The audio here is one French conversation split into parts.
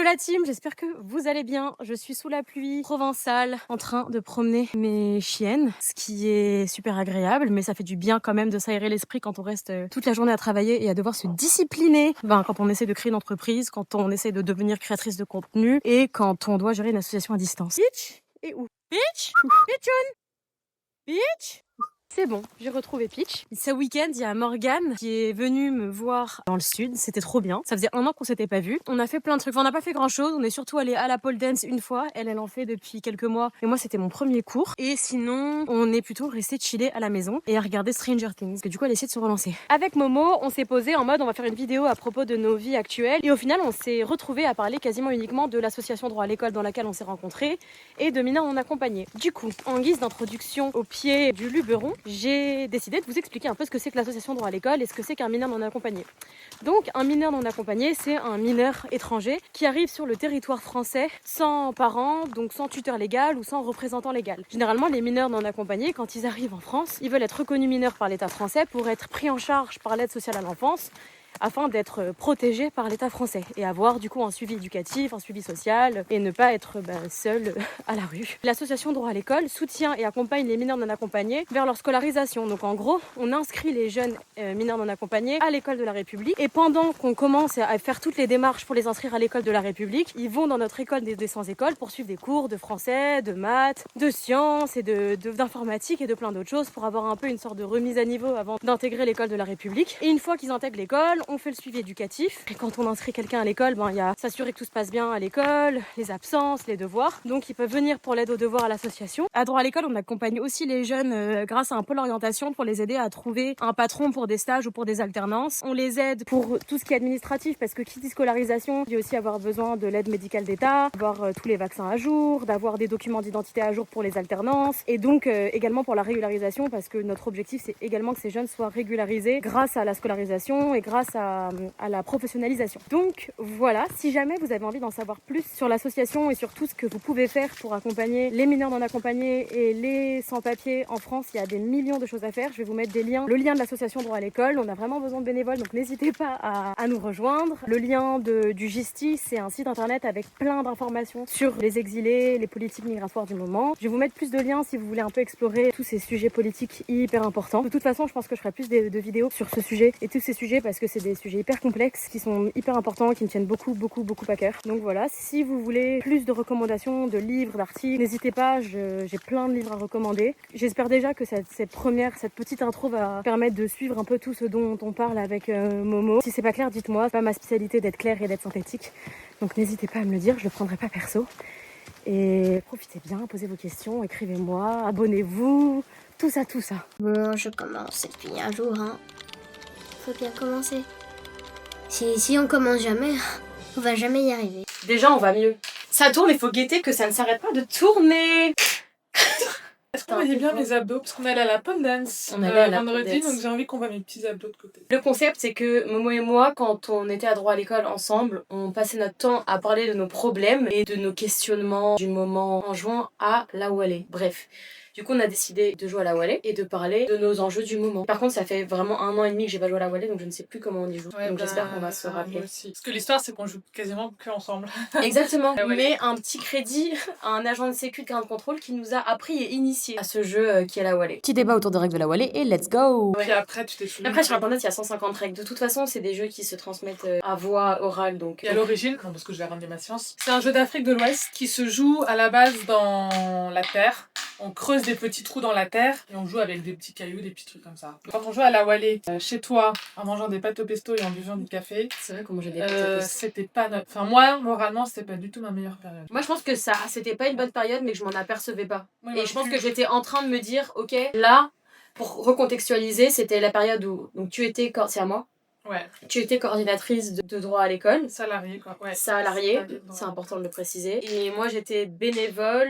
la team, j'espère que vous allez bien. Je suis sous la pluie provençale en train de promener mes chiennes, ce qui est super agréable, mais ça fait du bien quand même de s'aérer l'esprit quand on reste toute la journée à travailler et à devoir se discipliner. Quand on essaie de créer une entreprise, quand on essaie de devenir créatrice de contenu et quand on doit gérer une association à distance. Peach est où? Peach? Peachoun? Peach? C'est bon, j'ai retrouvé Peach. Ce week-end, il y a Morgane qui est venue me voir dans le sud. C'était trop bien. Ça faisait 1 an qu'on s'était pas vu. On a fait plein de trucs. Enfin, on n'a pas fait grand-chose. On est surtout allé à la pole dance une fois. Elle en fait depuis quelques mois. Et moi, c'était mon premier cours. Et sinon, on est plutôt resté chiller à la maison et à regarder Stranger Things. Parce que du coup, elle essaie de se relancer. Avec Momo, on s'est posé en mode on va faire une vidéo à propos de nos vies actuelles. Et au final, on s'est retrouvés à parler quasiment uniquement de l'association droit à l'école dans laquelle on s'est rencontrés et de mineurs non accompagnés. Du coup, en guise d'introduction au pied du Luberon, j'ai décidé de vous expliquer un peu ce que c'est que l'association droit à l'école et ce que c'est qu'un mineur non accompagné. Donc, un mineur non accompagné, c'est un mineur étranger qui arrive sur le territoire français sans parents, donc sans tuteur légal ou sans représentant légal. Généralement, les mineurs non accompagnés, quand ils arrivent en France, ils veulent être reconnus mineurs par l'État français pour être pris en charge par l'aide sociale à l'enfance, afin d'être protégés par l'État français et avoir du coup un suivi éducatif, un suivi social et ne pas être seul à la rue. L'association Droit à l'école soutient et accompagne les mineurs non accompagnés vers leur scolarisation. Donc en gros, on inscrit les jeunes mineurs non accompagnés à l'école de la République et pendant qu'on commence à faire toutes les démarches pour les inscrire à l'école de la République, ils vont dans notre école des sans-école pour suivre des cours de français, de maths, de sciences et d'informatique et de plein d'autres choses pour avoir un peu une sorte de remise à niveau avant d'intégrer l'école de la République. Et une fois qu'ils intègrent l'école, on fait le suivi éducatif. Et quand on inscrit quelqu'un à l'école, il y a s'assurer que tout se passe bien à l'école, les absences, les devoirs. Donc ils peuvent venir pour l'aide aux devoirs à l'association. À Droit à l'école, on accompagne aussi les jeunes grâce à un pôle orientation pour les aider à trouver un patron pour des stages ou pour des alternances. On les aide pour tout ce qui est administratif parce que qui dit scolarisation, il dit aussi avoir besoin de l'aide médicale d'État, avoir tous les vaccins à jour, d'avoir des documents d'identité à jour pour les alternances et donc également pour la régularisation parce que notre objectif c'est également que ces jeunes soient régularisés grâce à la scolarisation et grâce à la professionnalisation. Donc voilà, si jamais vous avez envie d'en savoir plus sur l'association et sur tout ce que vous pouvez faire pour accompagner les mineurs non accompagnés et les sans-papiers en France, il y a des millions de choses à faire. Je vais vous mettre des liens. Le lien de l'association Droit à l'école, on a vraiment besoin de bénévoles, donc n'hésitez pas à nous rejoindre. Le lien du Gisti, c'est un site internet avec plein d'informations sur les exilés, les politiques migratoires du moment. Je vais vous mettre plus de liens si vous voulez un peu explorer tous ces sujets politiques hyper importants. De toute façon, je pense que je ferai plus de vidéos sur ce sujet et tous ces sujets parce que c'est des sujets hyper complexes, qui sont hyper importants, qui me tiennent beaucoup à cœur. Donc voilà, si vous voulez plus de recommandations, de livres, d'articles, n'hésitez pas, j'ai plein de livres à recommander. J'espère déjà que cette petite intro va permettre de suivre un peu tout ce dont on parle avec Momo. Si c'est pas clair, dites-moi, c'est pas ma spécialité d'être claire et d'être synthétique. Donc n'hésitez pas à me le dire, je le prendrai pas perso. Et profitez bien, posez vos questions, écrivez-moi, abonnez-vous, tout ça. Bon, je commence, et puis un jour, faut bien commencer. Si on commence jamais, on va jamais y arriver. Déjà, on va mieux. Ça tourne, il faut guetter que ça ne s'arrête pas de tourner. Est-ce qu'on voyait bien mes abdos? Parce qu'on allait à la pole dance vendredi, donc j'ai envie qu'on voit mes petits abdos de côté. Le concept, c'est que Momo et moi, quand on était à Droit à l'école ensemble, on passait notre temps à parler de nos problèmes et de nos questionnements du moment en jouant à la Wallet. Bref. Du coup, on a décidé de jouer à la Wallet et de parler de nos enjeux du moment. Par contre, ça fait vraiment 1 an et demi que j'ai pas joué à la Wallet, donc je ne sais plus comment on y joue. Donc j'espère qu'on va se rappeler. Aussi. Parce que l'histoire, c'est qu'on joue quasiment que ensemble. Exactement. Mais un petit crédit à un agent de sécu de Ground Control qui nous a appris et initié à ce jeu qui est la Wallet. Petit débat autour des règles de la Wallet et let's go. Puis après, tu t'es souvenu. Après, sur internet, il y a 150 règles. De toute façon, c'est des jeux qui se transmettent à voix orale. Donc, et à l'origine, non, parce que je vais ramener ma science, c'est un jeu d'Afrique de l'Ouest qui se joue à la base dans la terre. On creuse des petits trous dans la terre et on joue avec des petits cailloux, des petits trucs comme ça. Quand on joue à la Wallet chez toi, en mangeant des pâtes au pesto et en buvant du café, c'est vrai qu'on mangeait des pâtes au pesto. C'était pas notre... Enfin, moi, moralement, c'était pas du tout ma meilleure période. Moi, je pense que c'était pas une bonne période, mais que je m'en apercevais pas. Oui, et je pense que j'étais en train de me dire, ok, là, pour recontextualiser, c'était la période où donc tu étais, c'est à moi. Ouais. Tu étais coordinatrice de droit à l'école. Salariée, quoi. Ouais. Salariée, c'est important de le préciser. Et moi, j'étais bénévole.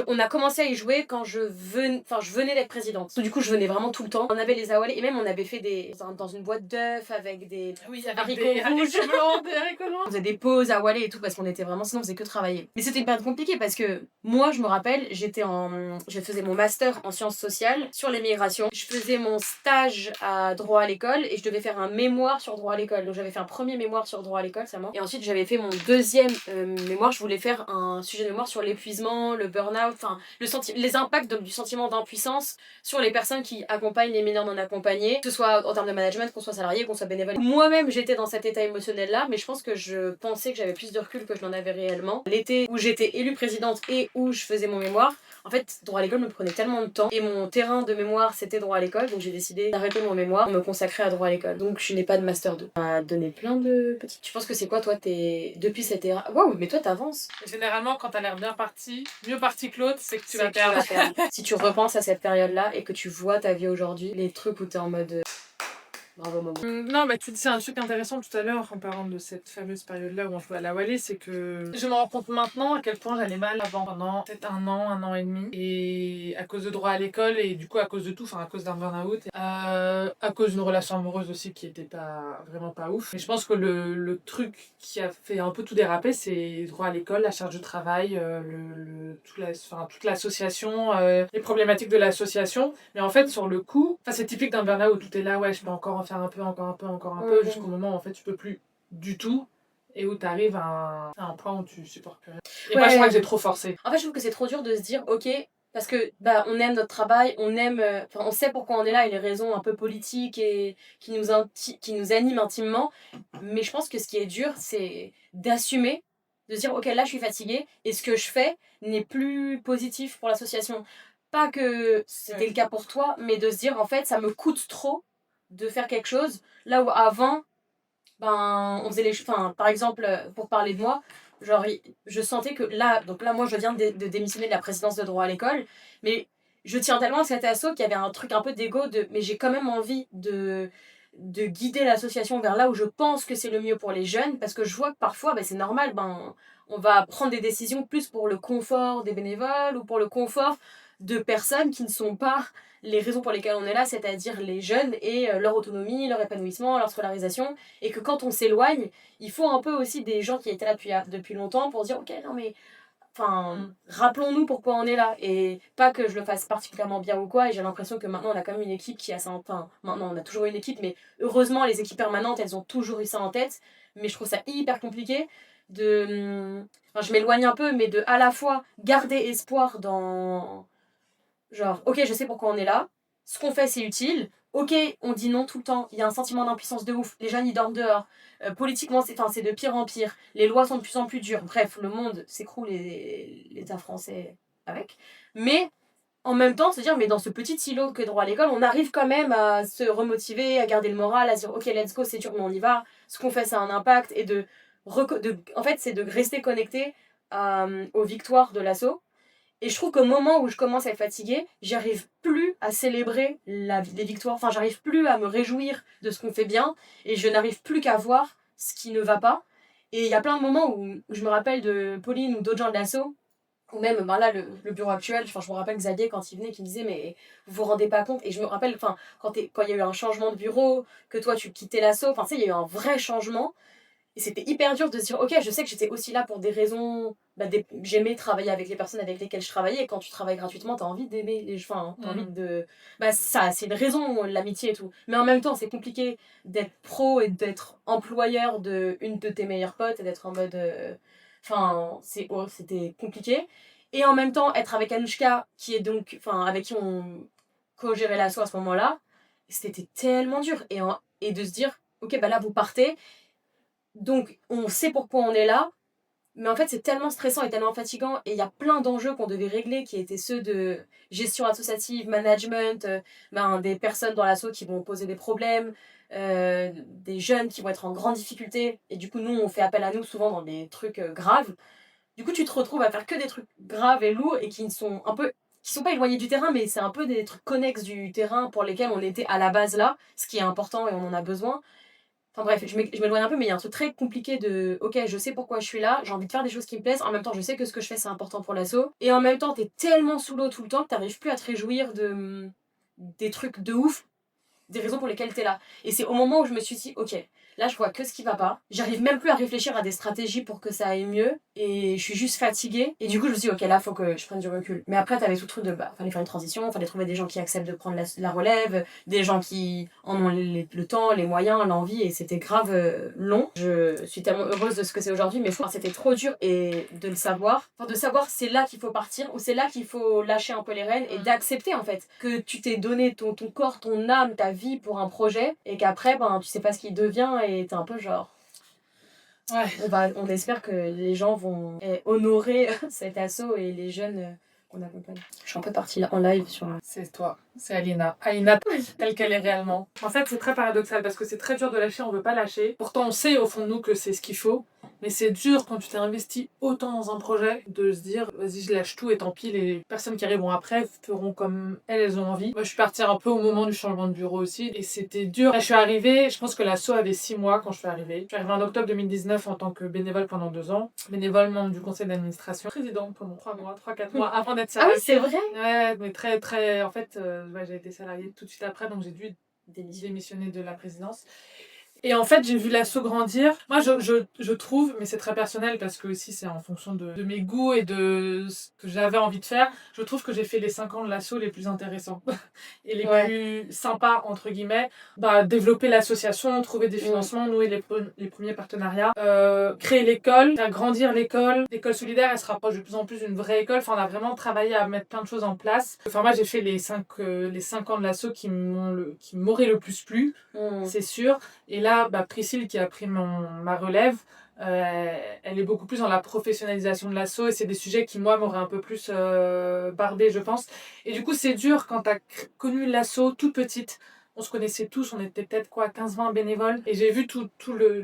On a commencé à y jouer quand je venais d'être présidente. Du coup, je venais vraiment tout le temps. On avait les AOL et même on avait fait dans une boîte d'œufs avec des haricots rouges. Des haricots blancs. On faisait des pauses à Wallet et tout parce qu'on était vraiment, sinon on faisait que travailler. Mais c'était une période compliquée parce que moi, je me rappelle, je faisais mon master en sciences sociales sur les migrations. Je faisais mon stage à droit à l'école et je devais faire un mémoire mémoire sur droit à l'école. Donc j'avais fait un premier mémoire sur droit à l'école seulement. Et ensuite j'avais fait mon deuxième mémoire. Je voulais faire un sujet de mémoire sur l'épuisement, le burn-out, enfin les impacts du sentiment d'impuissance sur les personnes qui accompagnent les mineurs non accompagnés, que ce soit en termes de management, qu'on soit salarié, qu'on soit bénévole. Moi-même j'étais dans cet état émotionnel là, mais je pense que je pensais que j'avais plus de recul que je n'en avais réellement. L'été où j'étais élue présidente et où je faisais mon mémoire, en fait, droit à l'école me prenait tellement de temps et mon terrain de mémoire c'était droit à l'école, donc j'ai décidé d'arrêter mon mémoire pour me consacrer à droit à l'école. Donc je n'ai pas de master 2. On m'a donné plein de petits. Tu penses que c'est quoi toi depuis cette era? Waouh, mais toi t'avances. Généralement, quand t'as l'air bien parti, mieux parti que l'autre, c'est que tu vas perdre. Si tu repenses à cette période-là et que tu vois ta vie aujourd'hui, les trucs où t'es en mode bravo Momo. Non, mais tu disais un truc intéressant tout à l'heure en parlant de cette fameuse période-là où on jouait à la Wallet, c'est que je me rends compte maintenant à quel point j'allais mal avant, pendant peut-être un an et demi, et à cause de droit à l'école et du coup à cause de tout, enfin à cause d'un burn-out, à cause d'une relation amoureuse aussi qui était vraiment pas ouf. Mais je pense que le truc qui a fait un peu tout déraper, c'est droit à l'école, la charge de travail, toute l'association, les problématiques de l'association. Mais en fait, sur le coup, c'est typique d'un burn-out où tout est là, ouais, je peux encore en faire un peu, jusqu'au moment où en fait tu peux plus du tout et où tu arrives à un point où tu supportes plus rien. Et moi je crois que j'ai trop forcé. En fait, je trouve que c'est trop dur de se dire, ok, parce que on aime notre travail, on sait pourquoi on est là et les raisons un peu politiques et qui nous animent intimement. Mais je pense que ce qui est dur, c'est d'assumer, de se dire, ok, là je suis fatiguée et ce que je fais n'est plus positif pour l'association. Pas que c'était le cas pour toi, mais de se dire, en fait, ça me coûte trop de faire quelque chose là où avant on faisait les choses, par exemple pour parler de moi, genre je sentais que là moi je viens de démissionner de la présidence de droit à l'école, mais je tiens tellement à cet asso qu'il y avait un truc un peu d'ego mais j'ai quand même envie de guider l'association vers là où je pense que c'est le mieux pour les jeunes, parce que je vois que parfois c'est normal, on va prendre des décisions plus pour le confort des bénévoles ou pour le confort de personnes qui ne sont pas les raisons pour lesquelles on est là, c'est-à-dire les jeunes et leur autonomie, leur épanouissement, leur scolarisation, et que quand on s'éloigne, il faut un peu aussi des gens qui étaient là depuis longtemps pour dire ok, non mais rappelons-nous pourquoi on est là, et pas que je le fasse particulièrement bien ou quoi. Et j'ai l'impression que maintenant on a quand même une équipe qui a ça maintenant on a toujours une équipe, mais heureusement les équipes permanentes elles ont toujours eu ça en tête. Mais je trouve ça hyper compliqué je m'éloigne un peu, mais de à la fois garder espoir dans genre, ok, je sais pourquoi on est là, ce qu'on fait c'est utile, ok, on dit non tout le temps, il y a un sentiment d'impuissance de ouf, les jeunes ils dorment dehors, politiquement c'est de pire en pire, les lois sont de plus en plus dures, bref, le monde s'écroule et l'État français avec. Mais en même temps, se dire, mais dans ce petit silo que droit à l'école, on arrive quand même à se remotiver, à garder le moral, à se dire, ok, let's go, c'est dur, mais on y va, ce qu'on fait ça a un impact, et en fait, c'est de rester connecté aux victoires de l'assaut. Et je trouve qu'au moment où je commence à être fatiguée, j'arrive plus à célébrer les victoires. J'arrive plus à me réjouir de ce qu'on fait bien. Et je n'arrive plus qu'à voir ce qui ne va pas. Et il y a plein de moments où je me rappelle de Pauline ou d'autres gens de l'assaut. Ou même là, le bureau actuel. Je me rappelle Xavier quand il venait qui me disait mais vous vous rendez pas compte. Et je me rappelle quand il y a eu un changement de bureau, que toi tu quittais l'assaut. Il y a eu un vrai changement. Et c'était hyper dur de se dire, ok, je sais que j'étais aussi là pour des raisons. J'aimais travailler avec les personnes avec lesquelles je travaillais. Et quand tu travailles gratuitement, t'as envie d'aimer les gens. T'as envie de. Ça, c'est une raison, l'amitié et tout. Mais en même temps, c'est compliqué d'être pro et d'être employeur d'une de tes meilleures potes et d'être en mode. C'était compliqué. Et en même temps, être avec Anouchka, qui est donc. Avec qui on co-gérait l'asso à ce moment-là, c'était tellement dur. Et de se dire, ok, là, vous partez. Donc, on sait pourquoi on est là, mais en fait, c'est tellement stressant et tellement fatigant, et il y a plein d'enjeux qu'on devait régler qui étaient ceux de gestion associative, management, des personnes dans l'asso qui vont poser des problèmes, des jeunes qui vont être en grande difficulté, et du coup, nous, on fait appel à nous souvent dans des trucs graves. Du coup, tu te retrouves à faire que des trucs graves et lourds et qui sont pas éloignés du terrain, mais c'est un peu des trucs connexes du terrain pour lesquels on était à la base là, ce qui est important et on en a besoin. Bref, je m'éloigne un peu, mais il y a un truc très compliqué de ok, je sais pourquoi je suis là, j'ai envie de faire des choses qui me plaisent, en même temps je sais que ce que je fais c'est important pour l'asso, et en même temps t'es tellement sous l'eau tout le temps que t'arrives plus à te réjouir des trucs de ouf, des raisons pour lesquelles t'es là. Et c'est au moment où je me suis dit ok, là je vois que ce qui va pas, j'arrive même plus à réfléchir à des stratégies pour que ça aille mieux, et je suis juste fatiguée. Et du coup, je me suis dit, ok, là, faut que je prenne du recul. Mais après, t'avais tout le truc de, fallait faire une transition, fallait trouver des gens qui acceptent de prendre la relève, des gens qui en ont le temps, les moyens, l'envie, et c'était grave long. Je suis tellement heureuse de ce que c'est aujourd'hui, mais je trouve que c'était trop dur et de le savoir. Enfin, de savoir c'est là qu'il faut partir ou c'est là qu'il faut lâcher un peu les rênes et d'accepter, en fait, que tu t'es donné ton corps, ton âme, ta vie pour un projet et qu'après, tu sais pas ce qu'il devient et t'es un peu genre... Ouais. On espère que les gens vont honorer cet assaut et les jeunes qu'on accompagne. Je suis un peu partie là en live sur... C'est toi, c'est Alina. Alina, telle qu'elle est réellement. En fait, c'est très paradoxal parce que c'est très dur de lâcher, on veut pas lâcher. Pourtant, on sait au fond de nous que c'est ce qu'il faut. Mais c'est dur quand tu t'es investi autant dans un projet de se dire vas-y, je lâche tout et tant pis, les personnes qui arriveront après feront comme elles ont envie. Moi, je suis partie un peu au moment du changement de bureau aussi et c'était dur. Là, je suis arrivée, je pense que l'asso avait 6 mois quand je suis arrivée. Je suis arrivée en octobre 2019 en tant que bénévole pendant 2 ans. Bénévole membre du conseil d'administration. Présidente pendant 3-4 mois avant d'être salariée. Ah oui, c'est vrai. Ouais, mais très... En fait, j'ai été salariée tout de suite après, donc j'ai dû démissionner de la présidence. Et en fait, j'ai vu l'asso grandir. Moi, je trouve, mais c'est très personnel parce que aussi c'est en fonction de mes goûts et de ce que j'avais envie de faire, je trouve que j'ai fait les 5 ans de l'asso les plus intéressants et les plus sympas, entre guillemets. Développer l'association, trouver des financements, nouer les premiers partenariats, créer l'école, faire grandir l'école. L'école solidaire, elle se rapproche de plus en plus d'une vraie école. Enfin, on a vraiment travaillé à mettre plein de choses en place. Enfin, moi, j'ai fait les 5 ans de l'asso qui m'auraient le plus plu, c'est sûr. Et là, Priscille qui a pris ma relève, elle est beaucoup plus dans la professionnalisation de l'asso et c'est des sujets qui moi m'auraient un peu plus barbé, je pense. Et du coup c'est dur quand t'as connu l'asso toute petite. On se connaissait tous, on était peut-être 15-20 bénévoles. Et j'ai vu tout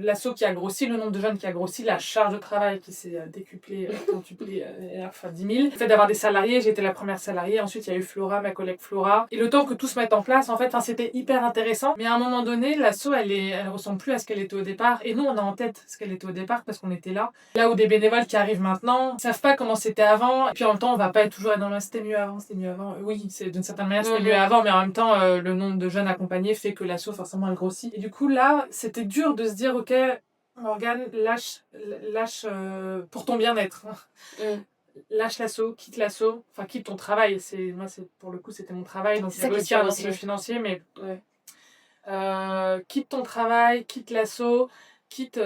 l'asso qui a grossi, le nombre de jeunes qui a grossi, la charge de travail qui s'est décuplée, quintuplée, enfin 10 000. Le fait d'avoir des salariés, j'ai été la première salariée. Ensuite, il y a eu Flora, ma collègue Flora. Et le temps que tout se mette en place, en fait, c'était hyper intéressant. Mais à un moment donné, l'asso, elle ressemble plus à ce qu'elle était au départ. Et nous, on a en tête ce qu'elle était au départ parce qu'on était là. Là où des bénévoles qui arrivent maintenant, ils savent pas comment c'était avant. Et puis en même temps, on va pas être toujours dans le c'était mieux avant. Oui, c'est d'une certaine manière, c'était mieux avant. Mais en même temps, le nombre de jeunes accompagné fait que l'asso forcément elle grossit. Et du coup là, c'était dur de se dire ok Morgane, lâche pour ton bien-être. Lâche l'asso, quitte l'asso, enfin quitte ton travail. Moi pour le coup c'était mon travail, donc il y avait aussi un enjeu financier, mais quitte ton travail, quitte l'asso, quitte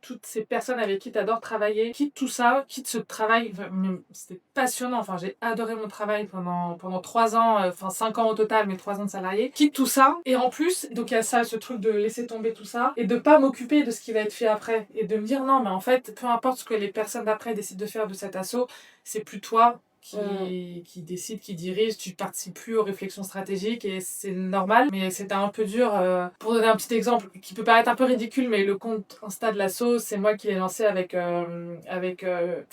toutes ces personnes avec qui tu adores travailler, quitte tout ça, quitte ce travail. C'était passionnant, enfin j'ai adoré mon travail pendant 3 ans, 5 ans au total, mais 3 ans de salarié. Quitte tout ça, et en plus, donc il y a ça, ce truc de laisser tomber tout ça, et de pas m'occuper de ce qui va être fait après, et de me dire non, mais en fait, peu importe ce que les personnes d'après décident de faire de cet assaut, c'est plus toi qui décide, qui dirige, tu participes plus aux réflexions stratégiques et c'est normal, mais c'était un peu dur. Pour donner un petit exemple qui peut paraître un peu ridicule, mais le compte Insta de l'asso, c'est moi qui l'ai lancé avec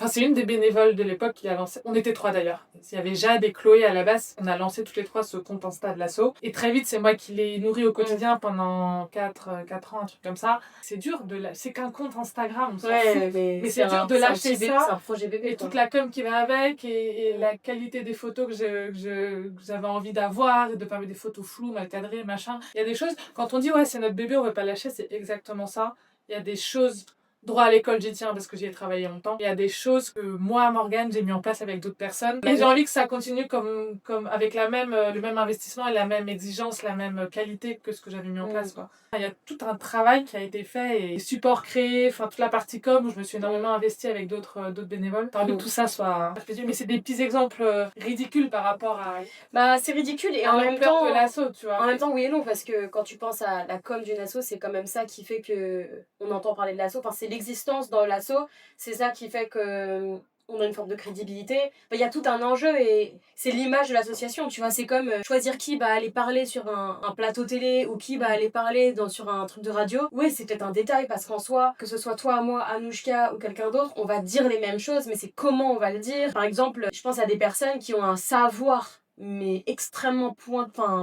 c'est une des bénévoles de l'époque qui l'a lancé. On était 3 d'ailleurs. Il y avait Jade et Chloé à la base. On a lancé toutes les 3 ce compte Insta de l'asso et très vite c'est moi qui l'ai nourri au quotidien pendant 4 ans, un truc comme ça. C'est dur c'est qu'un compte Instagram, on s'en fout. Mais c'est dur de lâcher ça. C'est un projet bébé. Et toute la com qui va avec et la qualité des photos que j'avais envie d'avoir, et de pas mettre des photos floues, mal cadrées, machin. Il y a des choses, quand on dit ouais c'est notre bébé, on veut pas lâcher, c'est exactement ça. Il y a des choses, droit à l'école j'y tiens parce que j'y ai travaillé longtemps. Il y a des choses que moi, Morgane, j'ai mis en place avec d'autres personnes. Et j'ai envie que ça continue comme avec le même investissement et la même exigence, la même qualité que ce que j'avais mis en place, quoi. Il y a tout un travail qui a été fait et supports créés, enfin toute la partie com où je me suis énormément investie avec d'autres bénévoles. J'ai envie que tout ça soit... Mais c'est des petits exemples ridicules par rapport à... c'est ridicule et en même temps... de l'asso, tu vois. En même temps, oui et non, parce que quand tu penses à la com d'une asso, c'est quand même ça qui fait que on entend parler de l'asso. Enfin, c'est l'existence dans l'asso, c'est ça qui fait que... on a une forme de crédibilité. Il y a tout un enjeu et c'est l'image de l'association, tu vois. C'est comme choisir qui va aller parler sur un plateau télé ou qui va aller parler sur un truc de radio. Oui, c'est peut-être un détail parce qu'en soi, que ce soit toi, moi, Anouchka ou quelqu'un d'autre, on va dire les mêmes choses, mais c'est comment on va le dire. Par exemple, je pense à des personnes qui ont un savoir mais extrêmement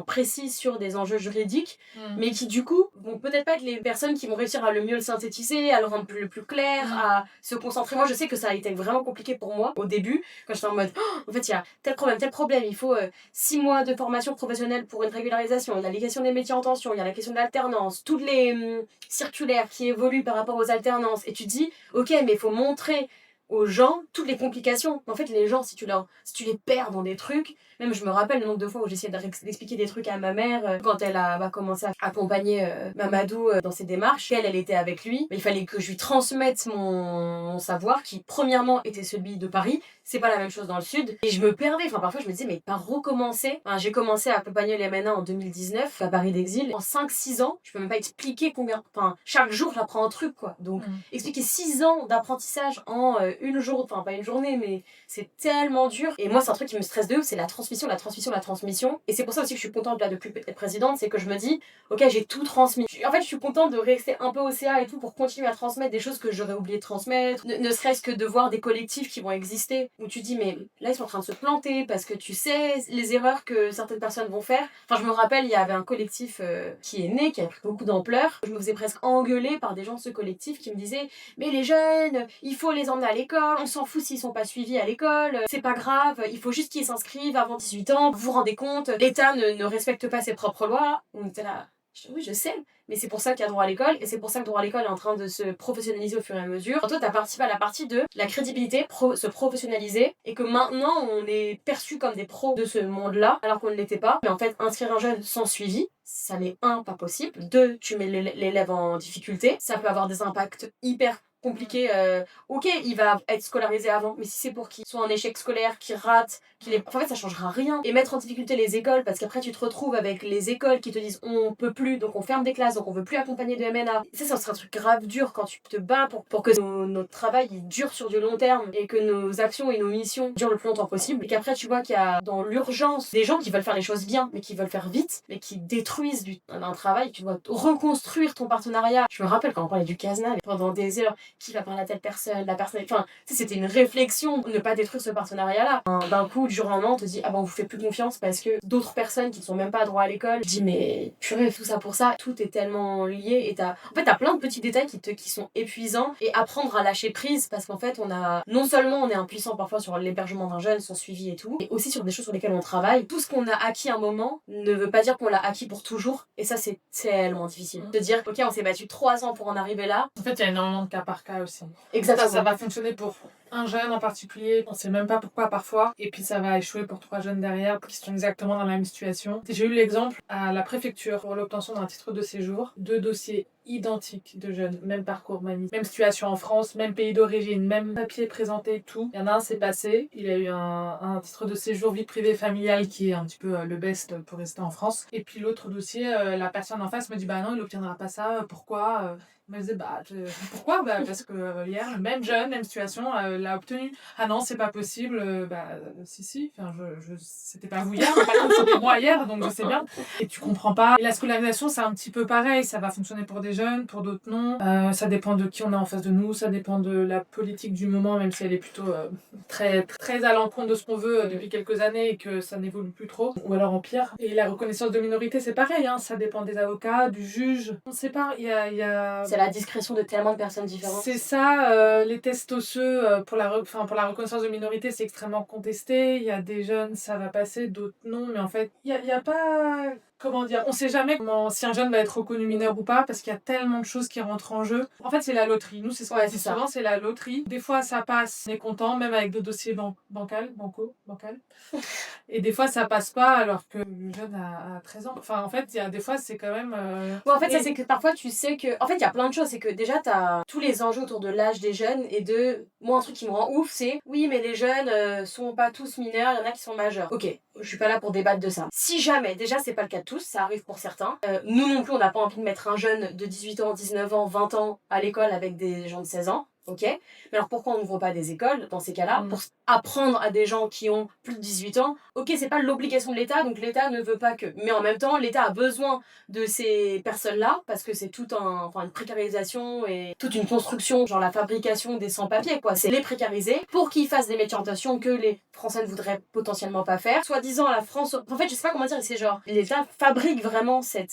précis sur des enjeux juridiques, mais qui du coup vont peut-être pas être les personnes qui vont réussir à le mieux le synthétiser, à le rendre le plus clair, à se concentrer. Moi je sais que ça a été vraiment compliqué pour moi au début, quand j'étais en mode en fait il y a tel problème, il faut 6 mois de formation professionnelle pour une régularisation, il y a les questions des métiers en tension, il y a la question de l'alternance, toutes les circulaires qui évoluent par rapport aux alternances, et tu te dis ok mais il faut montrer aux gens toutes les complications. En fait, les gens, si tu les perds dans des trucs, même je me rappelle le nombre de fois où j'essayais d'expliquer des trucs à ma mère quand elle va commencer à accompagner Mamadou dans ses démarches. Elle était avec lui. Mais il fallait que je lui transmette mon savoir qui, premièrement, était celui de Paris. C'est pas la même chose dans le sud. Et je me perdais. Enfin, parfois, je me disais, mais par recommencer. Enfin, j'ai commencé à accompagner les MNA en 2019 à Paris d'exil. En 5-6 ans, je peux même pas expliquer combien. Enfin, chaque jour, j'apprends un truc, quoi. Donc, expliquer 6 ans d'apprentissage en une journée, enfin, pas une journée, mais c'est tellement dur. Et moi, c'est un truc qui me stresse de ouf, c'est la transmission. Et c'est pour ça aussi que je suis contente là de plus être présidente, c'est que je me dis, ok, j'ai tout transmis. En fait, je suis contente de rester un peu au CA et tout pour continuer à transmettre des choses que j'aurais oublié de transmettre. Ne serait-ce que de voir des collectifs qui vont exister où tu dis, mais là, ils sont en train de se planter parce que tu sais les erreurs que certaines personnes vont faire. Enfin, je me rappelle, il y avait un collectif qui est né, qui a pris beaucoup d'ampleur. Je me faisais presque engueuler par des gens de ce collectif qui me disaient, mais les jeunes, il faut les emmener à l'école, on s'en fout s'ils sont pas suivis à l'école, c'est pas grave, il faut juste qu'ils s'inscrivent avant 18 ans, vous vous rendez compte, l'État ne respecte pas ses propres lois. On était là, oui, je sais, mais c'est pour ça qu'il y a droit à l'école, et c'est pour ça que le droit à l'école est en train de se professionnaliser au fur et à mesure. Toi, t'as participé à la partie de la crédibilité, se professionnaliser, et que maintenant, on est perçu comme des pros de ce monde-là, alors qu'on ne l'était pas. Mais en fait, inscrire un jeune sans suivi, ça n'est pas possible. 2, tu mets l'élève en difficulté, ça peut avoir des impacts hyper compliqué. Ok, il va être scolarisé avant, mais si c'est pour qu'il soit en échec scolaire, qu'il rate, en fait, ça changera rien. Et mettre en difficulté les écoles, parce qu'après, tu te retrouves avec les écoles qui te disent on peut plus, donc on ferme des classes, donc on veut plus accompagner de MNA. Ça sera un truc grave dur quand tu te bats pour que notre travail il dure sur du long terme et que nos actions et nos missions durent le plus longtemps possible. Et qu'après, tu vois qu'il y a dans l'urgence des gens qui veulent faire les choses bien, mais qui veulent faire vite, mais qui détruisent un travail. Tu dois reconstruire ton partenariat. Je me rappelle quand on parlait du CASNA pendant des heures, qui va parler à telle personne, la personne. Enfin, c'était une réflexion, ne pas détruire ce partenariat-là. D'un coup, du jour au lendemain, on te dit, ah ben, on vous fait plus confiance parce que d'autres personnes qui ne sont même pas à droit à l'école. Je dis, mais purée, tout ça pour ça, tout est tellement lié. Et en fait, t'as plein de petits détails qui sont épuisants et apprendre à lâcher prise parce qu'en fait, non seulement on est impuissant parfois sur l'hébergement d'un jeune, son suivi et tout, mais aussi sur des choses sur lesquelles on travaille. Tout ce qu'on a acquis à un moment ne veut pas dire qu'on l'a acquis pour toujours. Et ça, c'est tellement difficile. De dire, ok, on s'est battu 3 ans pour en arriver là. En fait, il y a énormément de cas par cas aussi. Exactement. Ça va fonctionner pour un jeune en particulier, on sait même pas pourquoi parfois, et puis ça va échouer pour 3 jeunes derrière qui sont exactement dans la même situation. J'ai eu l'exemple à la préfecture pour l'obtention d'un titre de séjour, 2 dossiers identiques de jeunes, même parcours, même situation en France, même pays d'origine, même papier présenté, tout. Il y en a un, c'est passé, il a eu un titre de séjour vie privée familiale qui est un petit peu le best pour rester en France. Et puis l'autre dossier, la personne en face me dit bah non, il obtiendra pas ça, pourquoi Je me disais, pourquoi parce que hier, le même jeune, même situation, l'a obtenu. Ah non, c'est pas possible. Si. Enfin, c'était pas vous hier, mais par contre, c'était moi hier, donc je sais bien. Et tu comprends pas. Et la scolarisation, c'est un petit peu pareil. Ça va fonctionner pour des jeunes, pour d'autres non. Ça dépend de qui on a en face de nous. Ça dépend de la politique du moment, même si elle est plutôt très, très à l'encontre de ce qu'on veut depuis quelques années et que ça n'évolue plus trop. Ou alors en pire. Et la reconnaissance de minorité, c'est pareil. Hein. Ça dépend des avocats, du juge. On sait pas. Il y a... C'est la discrétion de tellement de personnes différentes. C'est ça, les tests osseux pour la reconnaissance de minorité, c'est extrêmement contesté. Il y a des jeunes, ça va passer, d'autres non. Mais en fait, il y a pas... Comment dire, on sait jamais si un jeune va être reconnu mineur ou pas parce qu'il y a tellement de choses qui rentrent en jeu. En fait, c'est la loterie. Nous, c'est ce qu'on dit souvent, c'est la loterie. Des fois, ça passe, on est content, même avec des dossiers bancal. Et des fois, ça passe pas alors que le jeune a 13 ans. Enfin, en fait, il y a des fois, c'est quand même... Ouais, en fait, ça, c'est que parfois, tu sais que... En fait, il y a plein de choses. C'est que déjà, t'as tous les enjeux autour de l'âge des jeunes et de... Moi, un truc qui me rend ouf, c'est... Oui, mais les jeunes sont pas tous mineurs, il y en a qui sont majeurs. Ok, je suis pas là pour débattre de ça. Si jamais, déjà, c'est pas le cas de tous, ça arrive pour certains. Nous non plus, on n'a pas envie de mettre un jeune de 18 ans, 19 ans, 20 ans à l'école avec des gens de 16 ans. Ok, mais alors pourquoi on n'ouvre pas des écoles dans ces cas-là pour apprendre à des gens qui ont plus de 18 ans? Ok, c'est pas l'obligation de l'État, donc l'État ne veut pas que. Mais en même temps, l'État a besoin de ces personnes-là parce que c'est une précarisation et toute une construction, genre la fabrication des sans-papiers, quoi. C'est les précariser pour qu'ils fassent des métiers en tension que les Français ne voudraient potentiellement pas faire. Soi-disant, la France... En fait, je sais pas comment dire, c'est genre... L'État fabrique vraiment cette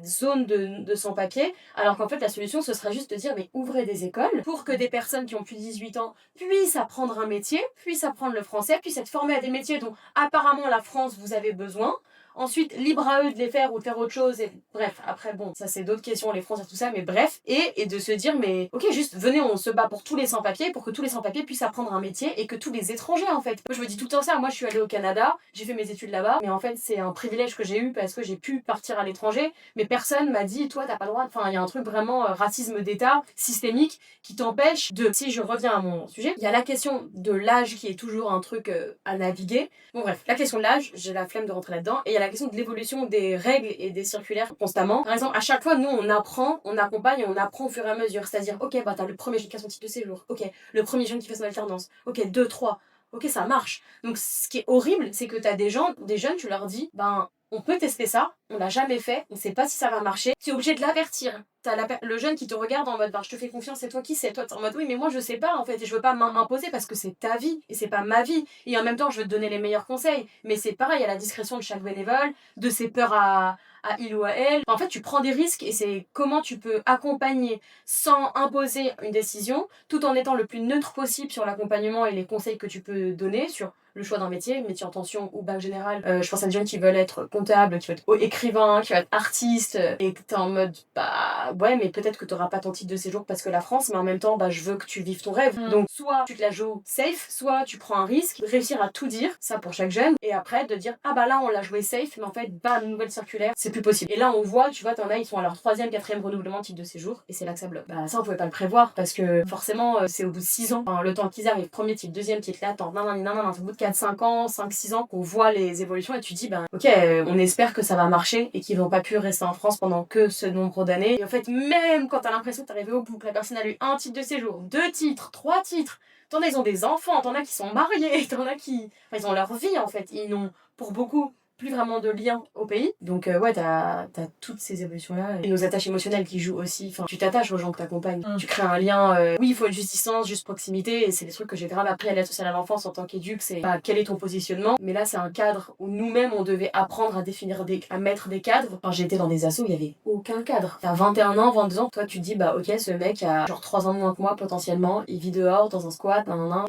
zone de sans-papiers, alors qu'en fait, la solution, ce serait juste de dire, mais ouvrez des écoles pour que des personnes qui ont plus de 18 ans puissent apprendre un métier, puissent apprendre le français, puissent être formées à des métiers dont apparemment la France vous avez besoin. Ensuite, libre à eux de les faire ou de faire autre chose. Et bref, après, bon, ça c'est d'autres questions, les frontières, tout ça, mais bref. Et de se dire, mais ok, juste venez, on se bat pour tous les sans-papiers, pour que tous les sans-papiers puissent apprendre un métier et que tous les étrangers, en fait. Moi, je me dis tout le temps ça. Moi, je suis allée au Canada, j'ai fait mes études là-bas, mais en fait, c'est un privilège que j'ai eu parce que j'ai pu partir à l'étranger, mais personne m'a dit, toi, t'as pas le droit. Enfin, il y a un truc vraiment racisme d'État, systémique, qui t'empêche de. Si je reviens à mon sujet, il y a la question de l'âge qui est toujours un truc à naviguer. Bon, bref, la question de l'âge, j'ai la flemme de rentrer là-dedans, et il y a la question de l'évolution des règles et des circulaires constamment. Par exemple, à chaque fois, nous, on apprend, on accompagne et on apprend au fur et à mesure. C'est-à-dire, ok, bah t'as le premier jeune qui a son titre de séjour, ok, le premier jeune qui fait son alternance, ok, 2, 3, ok, ça marche. Donc, ce qui est horrible, c'est que t'as des jeunes, tu leur dis, ben, on peut tester ça, on l'a jamais fait, on sait pas si ça va marcher. Tu es obligé de l'avertir. T'as le jeune qui te regarde en mode, ben, je te fais confiance, c'est toi qui sais. Toi, t'es en mode, oui, mais moi, je sais pas, en fait, et je veux pas m'imposer parce que c'est ta vie et c'est pas ma vie. Et en même temps, je veux te donner les meilleurs conseils. Mais c'est pareil, à la discrétion de chaque bénévole, de ses peurs à il ou à elle. En fait, tu prends des risques et c'est comment tu peux accompagner sans imposer une décision, tout en étant le plus neutre possible sur l'accompagnement et les conseils que tu peux donner sur le choix d'un métier en tension ou bac général. Je pense à des gens qui veulent être comptables, qui veulent être écrivain, qui veulent être artiste, et que t'es en mode, bah ouais, mais peut-être que t'auras pas ton titre de séjour parce que la France, mais en même temps, bah je veux que tu vives ton rêve. Donc, soit tu te la joues safe, soit tu prends un risque, réussir à tout dire, ça pour chaque jeune, et après de dire, ah bah là on l'a joué safe, mais en fait, bam, nouvelle circulaire, c'est plus possible. Et là on voit, tu vois, t'en as, ils sont à leur 3e, 4e renouvellement de titre de séjour, et c'est là que ça bloque. Bah ça on pouvait pas le prévoir, parce que forcément, c'est au bout de 6 ans, enfin, le temps qu'ils arrivent, premier titre, deuxième titre, là, attends, non, c'est au bout de 4-5 ans, 5-6 ans qu'on voit les évolutions, et tu dis, ben, ok, on espère que ça va marcher, et qu'ils vont pas pu rester en France pendant que ce nombre d'années. Et en fait, même quand t'as l'impression que t'es arrivé au bout, que la personne a eu un titre de séjour, 2 titres, 3 titres, t'en as, ils ont des enfants, t'en as qui sont mariés, t'en as qui... Enfin, ils ont leur vie, en fait. Ils n'ont, pour beaucoup, plus vraiment de lien au pays. Donc ouais, t'as toutes ces évolutions-là. Et nos attaches émotionnelles qui jouent aussi. Enfin, tu t'attaches aux gens que t'accompagnes. Tu crées un lien. Oui, il faut une juste distance, juste proximité. Et c'est des trucs que j'ai grave appris à l'aide sociale à l'enfance en tant qu'éduc. C'est bah, quel est ton positionnement. Mais là, c'est un cadre où nous-mêmes, on devait apprendre à définir, à mettre des cadres. Quand j'étais dans des assos, il y avait aucun cadre. T'as 21 ans, 22 ans. Toi, tu te dis, bah ok, ce mec a genre 3 ans de moins que moi potentiellement. Il vit dehors, dans un squat,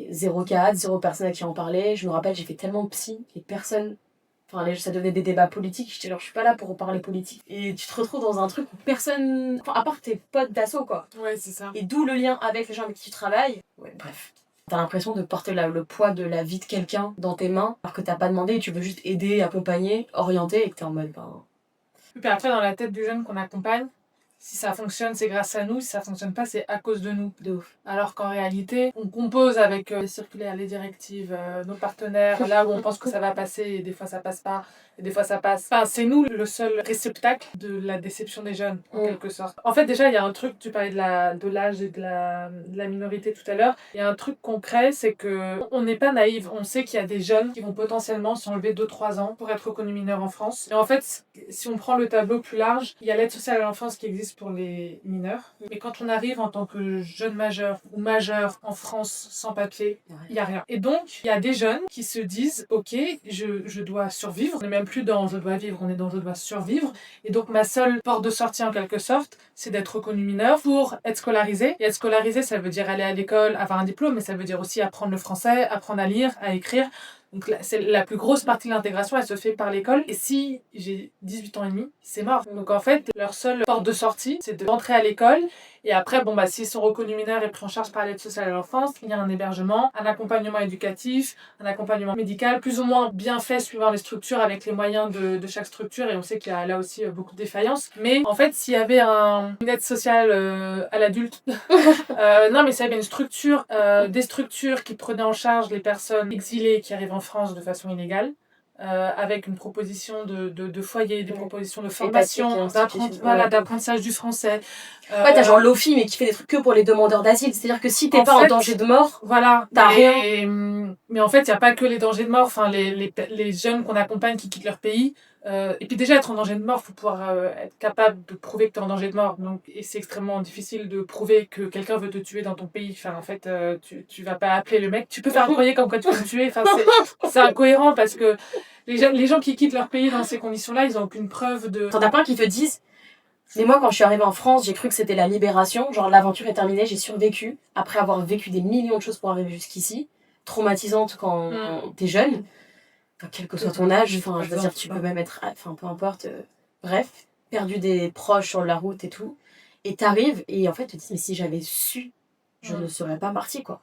zéro cadre, zéro personne à qui en parler. Je me rappelle, j'ai fait tellement de psy et personne... Enfin, ça devenait des débats politiques. J'étais genre, je suis pas là pour parler politique. Et tu te retrouves dans un truc où personne... Enfin, à part tes potes d'assaut, quoi. Ouais, c'est ça. Et d'où le lien avec les gens avec qui tu travailles. Ouais, bref. T'as l'impression de porter le poids de la vie de quelqu'un dans tes mains, alors que t'as pas demandé et tu veux juste aider, accompagner, orienter, et que t'es en mode, ben... Et puis après, dans la tête du jeune qu'on accompagne, si ça fonctionne, c'est grâce à nous. Si ça fonctionne pas, c'est à cause de nous. De ouf. Alors qu'en réalité, on compose avec les circulaires, les directives, nos partenaires, là où on pense que ça va passer, et des fois ça passe pas, et des fois ça passe. Enfin, c'est nous le seul réceptacle de la déception des jeunes, en quelque sorte. En fait, déjà, il y a un truc, tu parlais de l'âge et de la minorité tout à l'heure, il y a un truc concret, c'est que on n'est pas naïf. On sait qu'il y a des jeunes qui vont potentiellement s'enlever 2-3 ans pour être reconnus mineurs en France. Et en fait, si on prend le tableau plus large, il y a l'aide sociale à l'enfance qui existe pour les mineurs. Mais quand on arrive en tant que jeune majeur ou majeur en France sans papier, il n'y a rien. Et donc, il y a des jeunes qui se disent, ok, je dois survivre. On n'est même plus dans je dois vivre, on est dans je dois survivre. Et donc, ma seule porte de sortie en quelque sorte, c'est d'être reconnu mineur pour être scolarisé. Et être scolarisé, ça veut dire aller à l'école, avoir un diplôme, mais ça veut dire aussi apprendre le français, apprendre à lire, à écrire. Donc c'est la plus grosse partie de l'intégration, elle se fait par l'école. Et si j'ai 18 ans et demi, c'est mort. Donc en fait, leur seule porte de sortie, c'est de rentrer à l'école. Et après, bon, bah, s'ils sont reconnus mineurs et pris en charge par l'aide sociale à l'enfance, il y a un hébergement, un accompagnement éducatif, un accompagnement médical, plus ou moins bien fait suivant les structures avec les moyens de chaque structure. Et on sait qu'il y a là aussi beaucoup de défaillances. Mais en fait, s'il y avait une aide sociale à l'adulte, non, mais s'il y avait une structure, des structures qui prenaient en charge les personnes exilées qui arrivent en France de façon illégale, avec une proposition de foyer, des propositions de formation, d'apprentissage du français. Ouais, t'as genre Lofi, mais qui fait des trucs que pour les demandeurs d'asile. C'est-à-dire que si t'es pas en danger de mort, voilà, t'as rien. Mais en fait, il n'y a pas que les dangers de mort. Enfin, les jeunes qu'on accompagne qui quittent leur pays. Et puis déjà, être en danger de mort, il faut pouvoir être capable de prouver que tu es en danger de mort. Donc, et c'est extrêmement difficile de prouver que quelqu'un veut te tuer dans ton pays. Enfin, en fait, tu vas pas appeler le mec. Tu peux faire un courrier comme quoi tu veux me tuer. Enfin, c'est incohérent parce que les gens qui quittent leur pays dans ces conditions-là, ils n'ont aucune preuve de... T'en as plein qui te disent... Mais moi, quand je suis arrivée en France, j'ai cru que c'était la libération. Genre, l'aventure est terminée, j'ai survécu. Après avoir vécu des millions de choses pour arriver jusqu'ici. Traumatisante quand t'es jeune. enfin, quel que soit ton âge, enfin, je veux dire, tu peux même être, enfin, peu importe, bref, perdu des proches sur la route et tout, et t'arrives, et en fait, tu te dis, mais si j'avais su, je ne serais pas partie, quoi.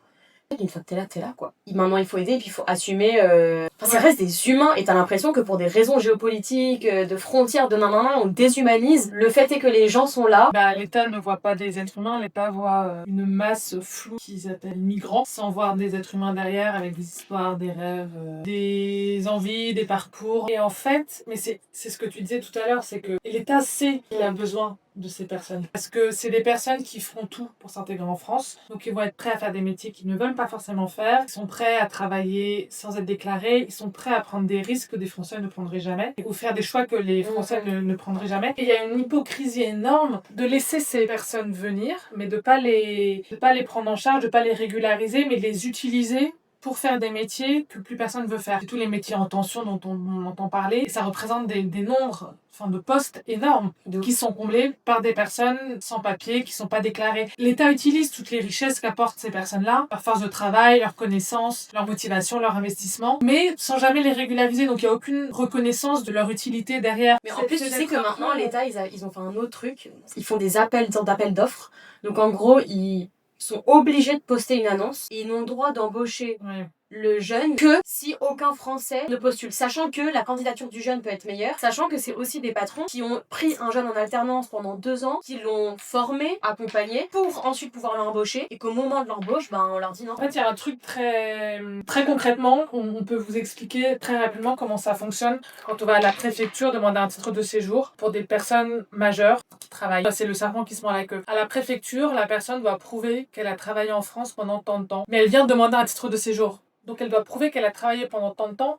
Une fois que t'es là, quoi. Maintenant, il faut aider, et puis il faut assumer. Enfin, ça reste des humains, et t'as l'impression que pour des raisons géopolitiques, de frontières, de nanana, on déshumanise. Le fait est que les gens sont là. Bah, l'État ne voit pas des êtres humains, l'État voit une masse floue qu'ils appellent migrants, sans voir des êtres humains derrière, avec des histoires, des rêves, des envies, des parcours. Et en fait, mais c'est ce que tu disais tout à l'heure, c'est que l'État sait qu'il a besoin de ces personnes. Parce que c'est des personnes qui feront tout pour s'intégrer en France. Donc ils vont être prêts à faire des métiers qu'ils ne veulent pas forcément faire. Ils sont prêts à travailler sans être déclarés. Ils sont prêts à prendre des risques que des Français ne prendraient jamais. Ou faire des choix que les Français ne prendraient jamais. Et il y a une hypocrisie énorme de laisser ces personnes venir, mais de pas les prendre en charge, de pas les régulariser, mais de les utiliser pour faire des métiers que plus personne ne veut faire. C'est tous les métiers en tension dont on entend parler. Et ça représente des nombres de postes énormes qui sont comblés par des personnes sans papier, qui sont pas déclarées. L'État utilise toutes les richesses qu'apportent ces personnes-là, leur force de travail, leur connaissance, leur motivation, leur investissement, mais sans jamais les régulariser. Donc il n'y a aucune reconnaissance de leur utilité derrière. Mais en plus, tu sais que maintenant, l'État, ils ont fait un autre truc. Ils font des appels, d'appels d'offres. Donc en gros, ils sont obligés de poster une annonce. Ils n'ont le droit d'embaucher le jeune que si aucun Français ne postule, sachant que la candidature du jeune peut être meilleure, sachant que c'est aussi des patrons qui ont pris un jeune en alternance pendant 2 ans, qui l'ont formé, accompagné, pour ensuite pouvoir l'embaucher, et qu'au moment de l'embauche, on leur dit non. En fait, il y a un truc très concrètement, on peut vous expliquer très rapidement comment ça fonctionne quand on va à la préfecture demander un titre de séjour pour des personnes majeures qui travaillent. C'est le serpent qui se mord la queue. À la préfecture, la personne doit prouver qu'elle a travaillé en France pendant tant de temps, mais elle vient de demander un titre de séjour. Donc elle doit prouver qu'elle a travaillé pendant tant de temps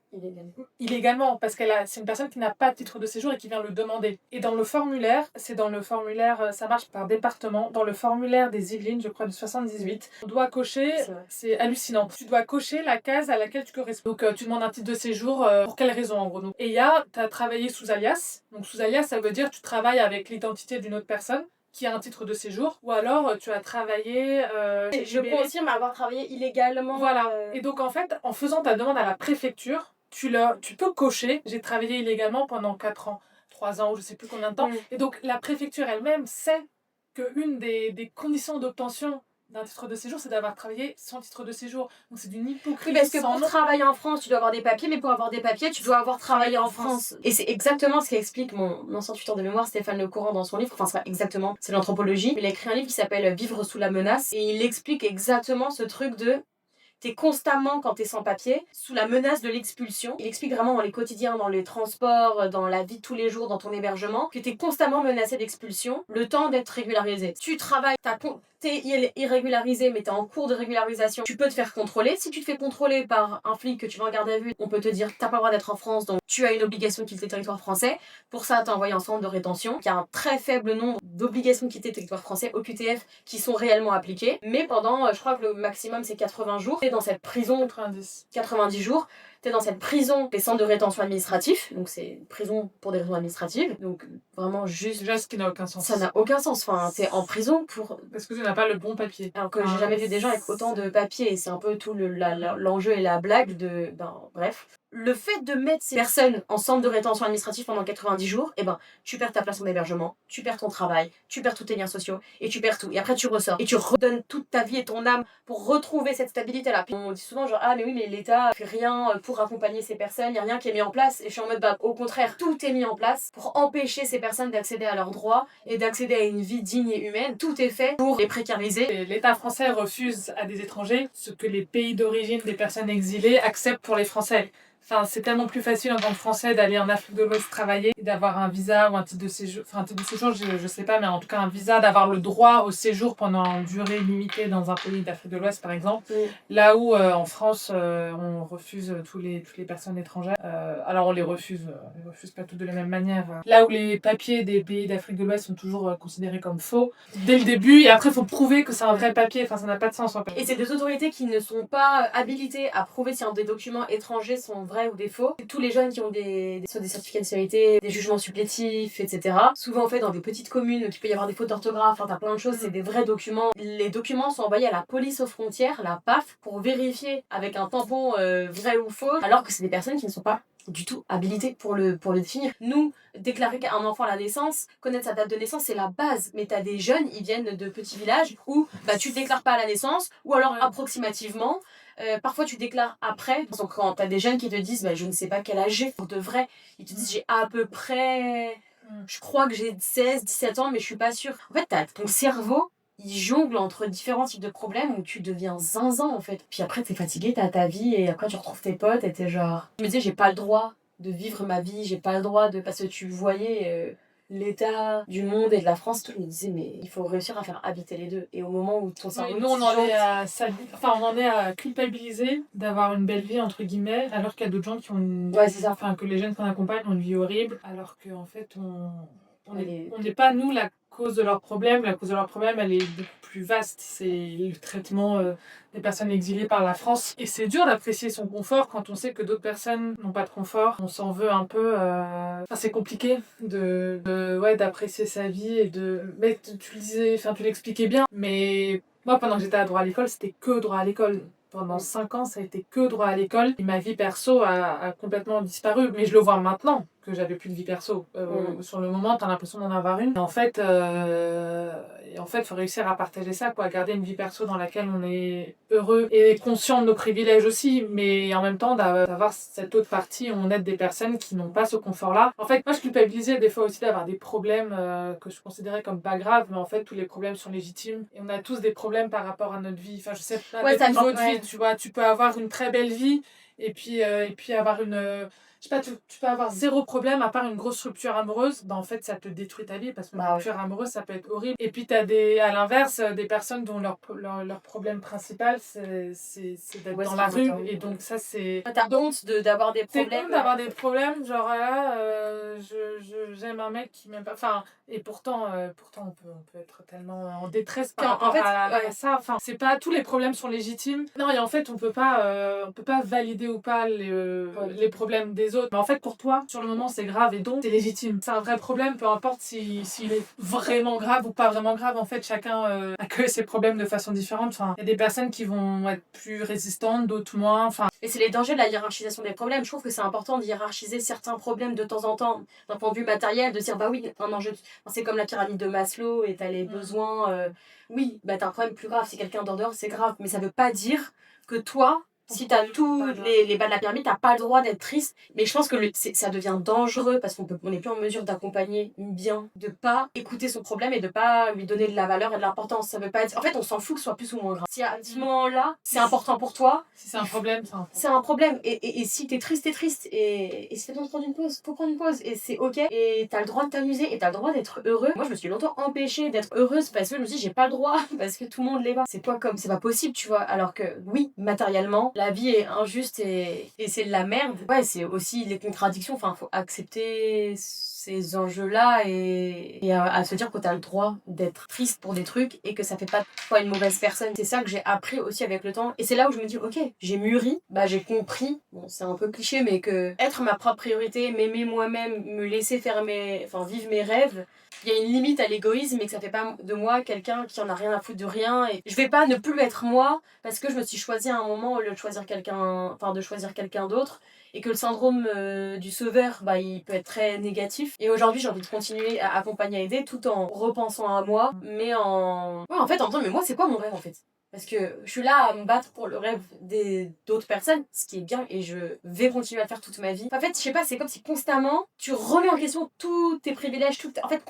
illégalement, parce c'est une personne qui n'a pas de titre de séjour et qui vient le demander. Et dans le formulaire, ça marche par département, dans le formulaire des Yvelines, je crois de 78, on doit cocher, c'est hallucinant, tu dois cocher la case à laquelle tu corresponds. Donc tu demandes un titre de séjour, pour quelle raison en gros. Donc, et tu as travaillé sous alias, donc sous alias ça veut dire que tu travailles avec l'identité d'une autre personne qui a un titre de séjour, ou alors tu as travaillé... je confirme avoir travaillé illégalement. Voilà. Et donc en fait, en faisant ta demande à la préfecture, tu peux cocher « J'ai travaillé illégalement pendant 4 ans, 3 ans, ou je sais plus combien de temps ». Et donc la préfecture elle-même sait qu'une des conditions d'obtention d'un titre de séjour, c'est d'avoir travaillé sans titre de séjour. Donc c'est d'une hypocrisie. Oui, parce que pour travailler en France, tu dois avoir des papiers, mais pour avoir des papiers, tu dois avoir travaillé en France. Et c'est exactement ce qu'explique mon ancien tuteur de mémoire, Stéphane Lecourant, dans son livre. Enfin, c'est pas exactement, c'est l'anthropologie. Il a écrit un livre qui s'appelle Vivre sous la menace. Et il explique exactement ce truc de... T'es constamment, quand t'es sans papier, sous la menace de l'expulsion. Il explique vraiment dans les quotidiens, dans les transports, dans la vie de tous les jours, dans ton hébergement, que t'es constamment menacé d'expulsion le temps d'être régularisé. Tu travailles, t'es irrégularisé, mais t'es en cours de régularisation, tu peux te faire contrôler. Si tu te fais contrôler par un flic que tu vas en garde à vue, on peut te dire t'as pas le droit d'être en France, donc tu as une obligation de quitter le territoire français. Pour ça, t'es envoyé en centre de rétention. Il y a un très faible nombre d'obligations de quitter le territoire français au QTF qui sont réellement appliquées. Mais pendant, je crois que le maximum c'est 80 jours. T'es dans cette prison, 90 jours, t'es dans cette prison, des centres de rétention administratifs, donc c'est une prison pour des raisons administratives, donc vraiment juste... Déjà, ce qui n'a aucun sens. Ça n'a aucun sens, enfin, t'es en prison pour... Parce que tu n'as pas le bon papier. Alors que j'ai jamais vu des gens avec autant de papiers, et c'est un peu tout l'enjeu et la blague de... bref. Le fait de mettre ces personnes en centre de rétention administrative pendant 90 jours, tu perds ta place en hébergement, tu perds ton travail, tu perds tous tes liens sociaux, et tu perds tout. Et après tu ressors, et tu redonnes toute ta vie et ton âme pour retrouver cette stabilité-là. Puis on dit souvent genre, ah mais oui, mais l'État fait rien pour accompagner ces personnes, il n'y a rien qui est mis en place. Et je suis en mode, au contraire, tout est mis en place pour empêcher ces personnes d'accéder à leurs droits et d'accéder à une vie digne et humaine. Tout est fait pour les précariser. L'État français refuse à des étrangers ce que les pays d'origine des personnes exilées acceptent pour les Français. Enfin, c'est tellement plus facile en tant que Français d'aller en Afrique de l'Ouest travailler et d'avoir un visa ou un titre de séjour. Enfin, un titre de séjour, je sais pas, mais en tout cas un visa, d'avoir le droit au séjour pendant une durée limitée dans un pays d'Afrique de l'Ouest, par exemple. Là où en France, on refuse toutes les personnes étrangères. Alors on les refuse pas toutes de la même manière. Là où les papiers des pays d'Afrique de l'Ouest sont toujours considérés comme faux dès le début, et après il faut prouver que c'est un vrai papier. Enfin, ça n'a pas de sens en fait. Et c'est des autorités qui ne sont pas habilitées à prouver si des documents étrangers sont vrais vrais ou des faux. Tous les jeunes qui ont soit des certificats de sécurité, des jugements supplétifs, etc. Souvent en fait dans des petites communes où il peut y avoir des fautes d'orthographe, t'as plein de choses, c'est des vrais documents. Les documents sont envoyés à la police aux frontières, la PAF, pour vérifier avec un tampon vrai ou faux, alors que c'est des personnes qui ne sont pas du tout habilitées pour le définir. Nous, déclarer un enfant à la naissance, connaître sa date de naissance, c'est la base. Mais t'as des jeunes, ils viennent de petits villages où tu déclares pas à la naissance, ou alors approximativement. Parfois tu déclares après. Donc quand t'as des jeunes qui te disent je ne sais pas quel âge j'ai, pour de vrai, ils te disent j'ai à peu près... Je crois que j'ai 16, 17 ans, mais je suis pas sûre. En fait, t'as ton cerveau, il jongle entre différents types de problèmes où tu deviens zinzin en fait. Puis après t'es fatigué, t'as ta vie et après tu retrouves tes potes et t'es genre... Je me disais j'ai pas le droit de vivre ma vie, j'ai pas le droit de... Parce que tu voyais l'état du monde et de la France, tout, je me disais mais il faut réussir à faire habiter les deux. Et au moment où ton cerveau... Oui, nous on en est on en est à culpabiliser d'avoir une belle vie entre guillemets, alors qu'il y a d'autres gens qui ont une... Ouais, c'est ça. Enfin, que les jeunes qu'on accompagne ont une vie horrible, alors qu'en fait on n'est pas nous la cause de leurs problèmes. La cause de leurs problèmes, elle est beaucoup plus vaste. C'est le traitement des personnes exilées par la France. Et c'est dur d'apprécier son confort quand on sait que d'autres personnes n'ont pas de confort. On s'en veut un peu. Enfin, c'est compliqué d'apprécier sa vie et de. Mais tu le disais, enfin tu l'expliquais bien. Mais moi, pendant que j'étais à droit à l'école, c'était que droit à l'école. Pendant 5 ans, ça a été que droit à l'école. Et ma vie perso a complètement disparu. Mais je le vois maintenant que j'avais plus de vie perso. Sur le moment, t'as l'impression d'en avoir une. Et en fait, faut réussir à partager ça, quoi. Garder une vie perso dans laquelle on est heureux et conscient de nos privilèges aussi. Mais en même temps, d'avoir cette autre partie où on aide des personnes qui n'ont pas ce confort-là. En fait, moi, je culpabilisais des fois aussi d'avoir des problèmes que je considérais comme pas graves. Mais en fait, tous les problèmes sont légitimes. Et on a tous des problèmes par rapport à notre vie. Enfin, je sais pas, des niveaux de vie, tu vois. Tu peux avoir une très belle vie et puis avoir une... je sais pas, tu peux avoir zéro problème à part une grosse rupture amoureuse. En fait, ça te détruit ta vie parce que une rupture amoureuse, ça peut être horrible. Et puis, t'as à l'inverse, des personnes dont leur problème principal, c'est d'être dans la rue. Et donc, ça, c'est... T'as honte d'avoir des problèmes. T'as honte d'avoir des problèmes, genre là, j'aime un mec qui m'aime pas. Enfin, et pourtant, on peut être tellement en détresse par rapport à ça. Enfin, c'est pas... Tous les problèmes sont légitimes. Non, et en fait, on peut pas valider ou pas les problèmes des autres. Mais en fait, pour toi, sur le moment, c'est grave et donc c'est légitime. C'est un vrai problème, peu importe s'il est vraiment grave ou pas vraiment grave. En fait, chacun accueille ses problèmes de façon différente. Enfin, il y a des personnes qui vont être plus résistantes, d'autres moins. Enfin... Et c'est les dangers de la hiérarchisation des problèmes. Je trouve que c'est important de hiérarchiser certains problèmes de temps en temps, d'un point de vue matériel, de dire un enjeu. C'est comme la pyramide de Maslow et t'as les besoins. Oui, t'as un problème plus grave. Si quelqu'un dort dehors, c'est grave. Mais ça veut pas dire que toi, si t'as tous les bas de la pyramide, t'as pas le droit d'être triste. Mais je pense que ça devient dangereux parce qu'on n'est plus en mesure d'accompagner bien, de pas écouter son problème et de pas lui donner de la valeur et de l'importance. Ça veut pas dire... En fait, on s'en fout que ce soit plus ou moins grave. Si à ce moment-là, c'est important pour toi... Si c'est un problème, c'est un problème. Et si t'es triste, t'es triste. Et si t'as besoin de prendre une pause, faut prendre une pause. Et c'est ok. Et t'as le droit de t'amuser et t'as le droit d'être heureux. Moi, je me suis longtemps empêchée d'être heureuse parce que je me dis j'ai pas le droit. Parce que tout le monde l'est pas. C'est pas possible, tu vois. Alors que oui, matériellement, la vie est injuste et c'est de la merde. Ouais, c'est aussi les contradictions. Enfin, faut accepter ces enjeux-là et à se dire que t'as le droit d'être triste pour des trucs et que ça fait pas de toi une mauvaise personne. C'est ça que j'ai appris aussi avec le temps. Et c'est là où je me dis, ok, j'ai mûri, j'ai compris, bon, c'est un peu cliché, mais que être ma propre priorité, m'aimer moi-même, me laisser faire vivre mes rêves, il y a une limite à l'égoïsme et que ça fait pas de moi quelqu'un qui en a rien à foutre de rien. Et je vais pas ne plus être moi parce que je me suis choisie à un moment au lieu de choisir quelqu'un d'autre. Et que le syndrome du sauveur, il peut être très négatif. Et aujourd'hui, j'ai envie de continuer à accompagner, à aider, tout en repensant à moi, mais en fait, en disant, mais moi, c'est quoi mon rêve, en fait ? Parce que je suis là à me battre pour le rêve d'autres personnes, ce qui est bien, et je vais continuer à le faire toute ma vie. En fait, je sais pas, c'est comme si constamment, tu remets en question tous tes privilèges, En fait,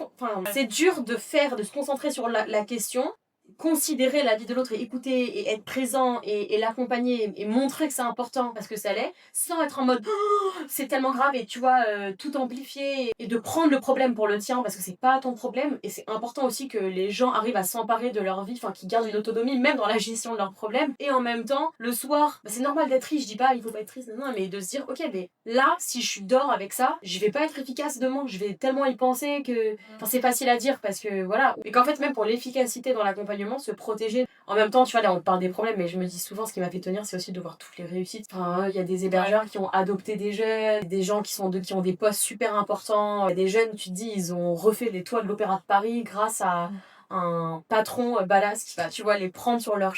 c'est dur de se concentrer sur la question, considérer la vie de l'autre et écouter et être présent et l'accompagner et montrer que c'est important parce que ça l'est, sans être en mode oh, c'est tellement grave et tu vois tout amplifier et de prendre le problème pour le tien parce que c'est pas ton problème. Et c'est important aussi que les gens arrivent à s'emparer de leur vie, qu'ils gardent une autonomie même dans la gestion de leurs problèmes. Et en même temps, le soir, c'est normal d'être triste, je dis pas il faut pas être triste, non, mais de se dire ok, mais là si je dors avec ça, je vais pas être efficace demain, je vais tellement y penser que c'est facile à dire parce que voilà, et qu'en fait même pour l'efficacité dans l'accompagnement, l'accompagnement, se protéger. En même temps, tu vois, là, on parle des problèmes, mais je me dis souvent, ce qui m'a fait tenir, c'est aussi de voir toutes les réussites. Enfin, il y a des hébergeurs qui ont adopté des jeunes, des gens qui ont des postes super importants. Il y a des jeunes, tu te dis, ils ont refait les toits de l'Opéra de Paris grâce à un patron badass qui va, tu vois, les prendre sur leur...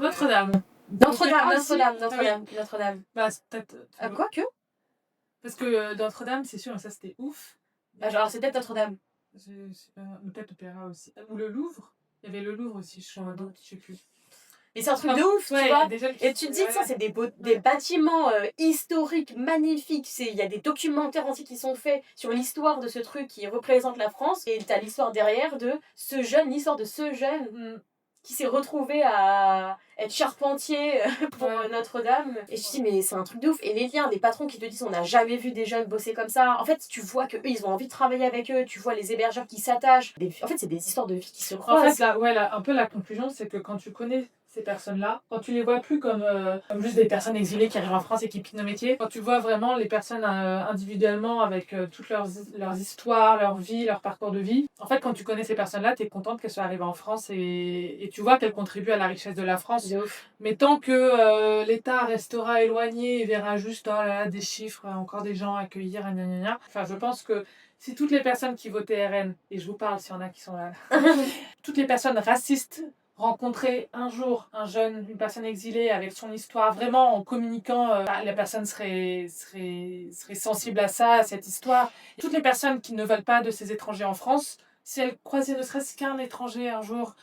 Notre-Dame. Notre-Dame. Bah, c'est peut-être. Quoi que Parce que Notre-Dame, c'est sûr, ça c'était ouf. genre, c'est peut-être Notre-Dame. Peut-être l'Opéra aussi. Ou le Louvre. Il y avait le Louvre aussi, je sais plus. Et c'est un truc de ouf, tu vois. Et tu te dis que ça, c'est des bâtiments historiques magnifiques. Il y a des documentaires entiers qui sont faits sur l'histoire de ce truc qui représente la France. Et t'as l'histoire derrière de l'histoire de ce jeune qui s'est retrouvé à être charpentier pour Notre-Dame. Et je me dis, mais c'est un truc de ouf. Et les liens des patrons qui te disent, on n'a jamais vu des jeunes bosser comme ça. En fait, tu vois qu'eux, ils ont envie de travailler avec eux. Tu vois les hébergeurs qui s'attachent. En fait, c'est des histoires de vie qui se croisent. En fait, un peu la conclusion, c'est que quand tu connais ces personnes-là, quand tu les vois plus comme juste des personnes exilées qui arrivent en France et qui piquent nos métiers, quand tu vois vraiment les personnes individuellement avec toutes leurs histoires, leur vie, leur parcours de vie, en fait, quand tu connais ces personnes-là, t'es contente qu'elles soient arrivées en France et tu vois qu'elles contribuent à la richesse de la France. Mais tant que l'État restera éloigné et verra juste des chiffres, encore des gens à accueillir, gna gna gna. Enfin, je pense que si toutes les personnes qui votaient RN, et je vous parle s'il y en a qui sont là, toutes les personnes racistes rencontrer un jour une personne exilée avec son histoire, vraiment en communiquant, la personne serait sensible à ça, à cette histoire. Et toutes les personnes qui ne veulent pas de ces étrangers en France, si elles croisaient ne serait-ce qu'un étranger un jour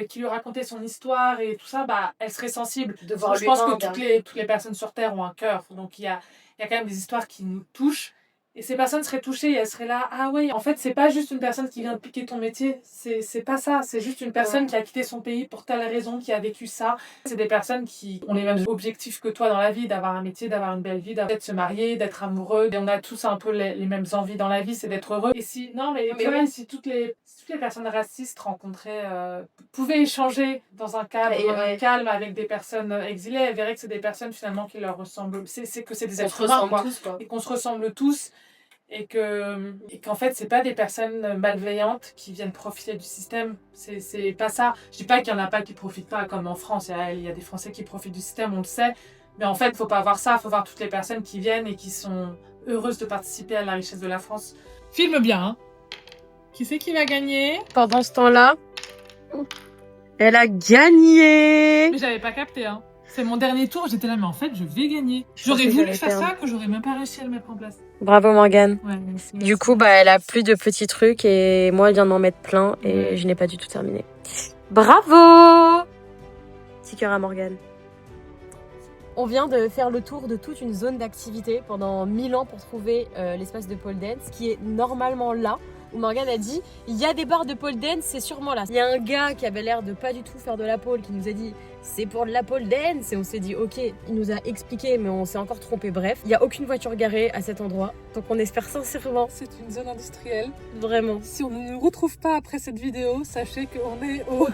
qui lui racontait son histoire et tout ça, elles seraient sensibles. Je pense que toutes les personnes sur Terre ont un cœur, donc il y a quand même des histoires qui nous touchent. Et ces personnes seraient touchées et elles seraient là, ah oui, en fait, c'est pas juste une personne qui vient de piquer ton métier, c'est pas ça, c'est juste une personne qui a quitté son pays pour telle raison, qui a vécu ça. C'est des personnes qui ont les mêmes objectifs que toi dans la vie, d'avoir un métier, d'avoir une belle vie, d'être se marier, d'être amoureux. Et on a tous un peu les mêmes envies dans la vie, c'est d'être heureux. Et si toutes les personnes racistes rencontrées pouvaient échanger dans un cadre calme avec des personnes exilées, elles verraient que c'est des personnes finalement qui leur ressemblent. C'est que c'est des êtres humains, quoi. Et qu'on se ressemble tous. Et qu'en fait c'est pas des personnes malveillantes qui viennent profiter du système, c'est pas ça. Je dis pas qu'il y en a pas qui profitent pas comme en France, il y a des Français qui profitent du système, on le sait, mais en fait faut pas voir ça, faut voir toutes les personnes qui viennent et qui sont heureuses de participer à la richesse de la France. Filme bien, hein. Qui c'est qui va gagner? Pendant ce temps-là, elle a gagné. Mais j'avais pas capté, hein. C'est mon dernier tour, j'étais là, mais en fait, je vais gagner. J'aurais voulu faire ça, que j'aurais même pas réussi à le mettre en place. Bravo Morgane. Ouais, merci. Du coup, elle a plus de petits trucs et moi, elle vient de m'en mettre plein et je n'ai pas du tout terminé. Bravo! Petit cœur à Morgane. On vient de faire le tour de toute une zone d'activité pendant 1000 ans pour trouver l'espace de pole dance qui est normalement là. Où Morgane a dit, il y a des barres de pole dance, c'est sûrement là. Il y a un gars qui avait l'air de pas du tout faire de la pole qui nous a dit, c'est pour de la pole dance. Et on s'est dit, ok, il nous a expliqué, mais on s'est encore trompé. Bref, il n'y a aucune voiture garée à cet endroit. Donc on espère sincèrement. C'est une zone industrielle. Vraiment. Si on ne nous retrouve pas après cette vidéo, sachez qu'on est au